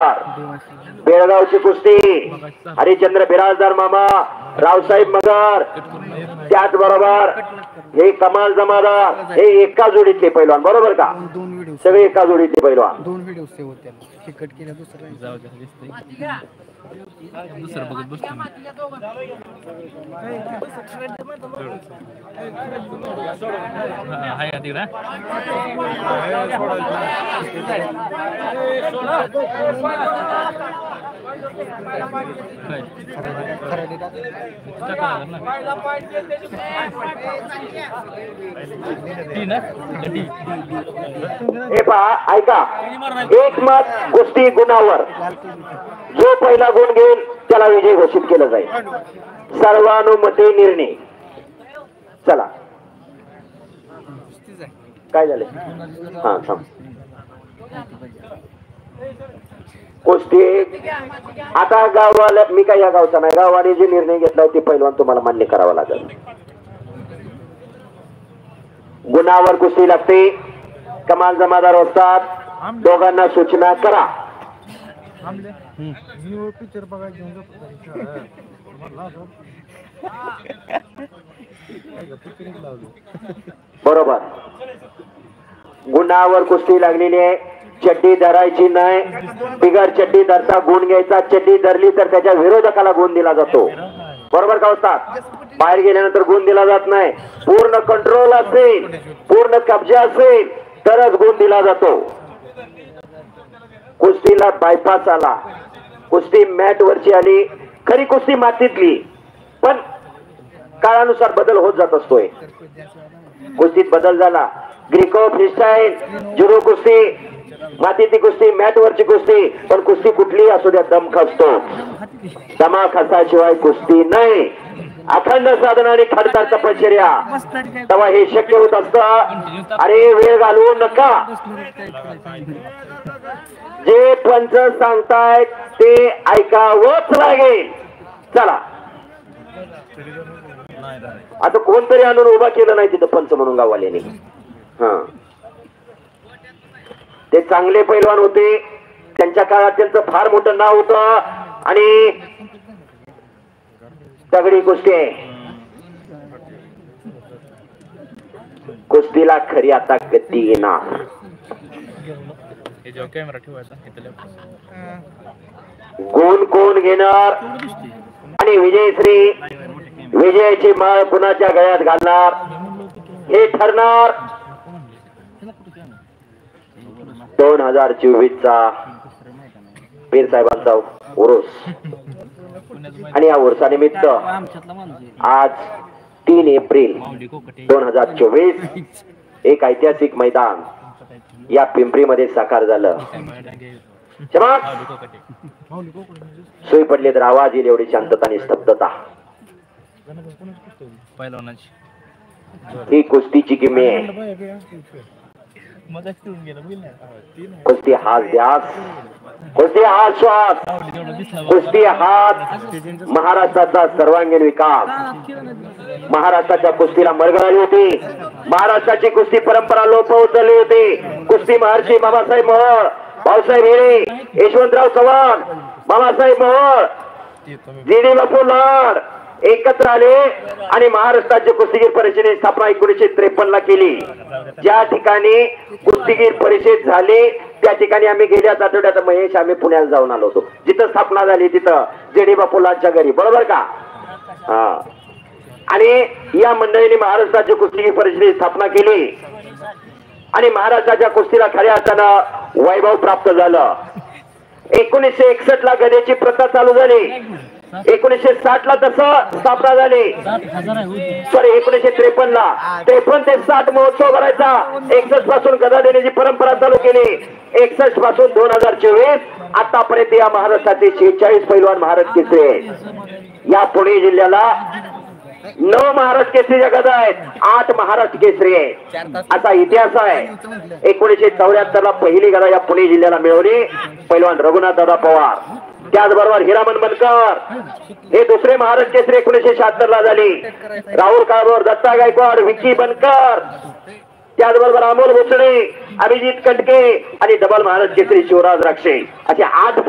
बेळगावची कुस्ती हरिश्चंद्र बिराजदार मामा रावसाहेब मगर त्याचबरोबर हे कमाल जमादार हे एका जोडीतले पैलवान बरोबर का सगळे एका जोडीतले पैलवान दोन व्हिडिओ सेव्ह होते तिकट केलं दुसरं बघत बसतो हाय का तिकडे हे पहा ऐका एक मत कुस्ती गुणावर जो पहिला गुण घेईल त्याला विजय घोषित केला जाईल सर्वानुमते निर्णय चला काय झाले हा थांब कुस्ती आता गाववाल्या मी काय या गावचा नाही गावाने जे निर्णय घेतलाय ते पहिलवान तुम्हाला मान्य करावा लागेल गुणावर कुस्ती लागते कमाल जमादार असतात दोघांना सूचना करा पिक्चर बरोबर गुणावर कुस्ती लागलेली आहे चड्डी धरायची नाही बिगर चड्डी धरता गुण घ्यायचा चड्डी धरली तर त्याच्या विरोधकाला गुण दिला जातो बरोबर का असतात बाहेर गेल्यानंतर गुण दिला जात नाही पूर्ण कंट्रोल असेल पूर्ण कब्जा असेल तरच गुण दिला जातो कुस्तीला बायपास आला कुस्ती मॅट वरची आली खरी कुस्ती मातीतली पण काळानुसार बदल होत जात असतोय कुस्तीत बदल झाला ग्रीको फ्रीस्टाईल जुडो कुस्ती मातीची कुस्ती मॅट वरची कुस्ती पण कुस्ती कुठली असू द्या दम खसतो दमा खसाशिवाय कुस्ती नाही अखंड साधना आणि खडतर तपश्चर्या तेव्हा हे शक्य होत असत अरे वेळ घालवू नका जे पंच सांगतायत ते ऐकावंच लागेल चला आता कोणतरी आणून उभा केलं नाही तिथं पंच म्हणून गाववाल्याने हा ते चांगले पैलवान होते त्यांच्या काळात त्यांचं फार मोठं नाव होतं आणि तगडी कुस्ती आहे कुस्तीला खरी आता गती येणार गुण कोण घेणार आणि विजयश्री विजयाची माळ कुणाच्या गळ्यात घालणार हे ठरणार 2024 चा पीर साहेबांचा उरूस आणि या उरसानिमित्त आज 3 एप्रिल 2024 एक ऐतिहासिक मैदान या पिंपरी मध्ये साकार झालं सोयी पडली तर आवाज येईल एवढी शांतता आणि स्तब्धता ही कुस्तीची किमी आहे कुस्ती हाच ध्यास कुस्ती हा श्वास कुस्ती हाच महाराष्ट्राचा सर्वांगीण विकास महाराष्ट्राच्या कुस्तीला मरगळ आली होती महाराष्ट्राची कुस्ती परंपरा लोप होत चालली होती कुस्ती महर्षी बाबासाहेब मोहोळ भाऊसाहेब हिरे यशवंतराव चव्हाण बाबासाहेब मोहोळ जी.डी. बापू लाड एकत्र आले आणि महाराष्ट्राच्या कुस्तीगीर परिषदेची स्थापना 1953 ला केली ज्या ठिकाणी कुस्तीगीर परिषद झाली त्या ठिकाणी आम्ही गेल्याच आठवड्यात महेश आम्ही पुण्याला जाऊन आलो होतो जिथं स्थापना झाली तिथं जी.डी. बापूलांच्या घरी बरोबर का हा आणि या मंडळीने महाराष्ट्राच्या कुस्तीगीर परिषदेची स्थापना केली आणि महाराष्ट्राच्या कुस्तीला खऱ्या अर्थानं वैभव प्राप्त झालं 1961 ला गदेची प्रथा चालू झाली 1960 ला तसं स्थापना झाली सॉरी 1953 ला 53 ते 60 महोत्सव भरायचा 61 पासून गदा देण्याची परंपरा चालू केली 61 पासून 2024 आतापर्यंत या महाराष्ट्राचे 46 पैलवान महाराष्ट्र केसरी या पुणे जिल्ह्याला 9 महाराष्ट्र केसरीच्या गदा आहेत 8 महाराष्ट्र केसरी आहे असा इतिहास आहे 1974 ला पहिली गदा या पुणे जिल्ह्याला मिळवली पैलवान रघुनाथ दादा पवार त्याचबरोबर हिरामन बनकर हे दुसरे महाराष्ट्र केसरी 1976 ला झाले राहुल काळभोर दत्ता गायकवाड विकी बनकर त्याचबरोबर अमोल भोसले, अभिजित कंटके आणि डबल महाराज केसरी शिवराज राक्षे असे 8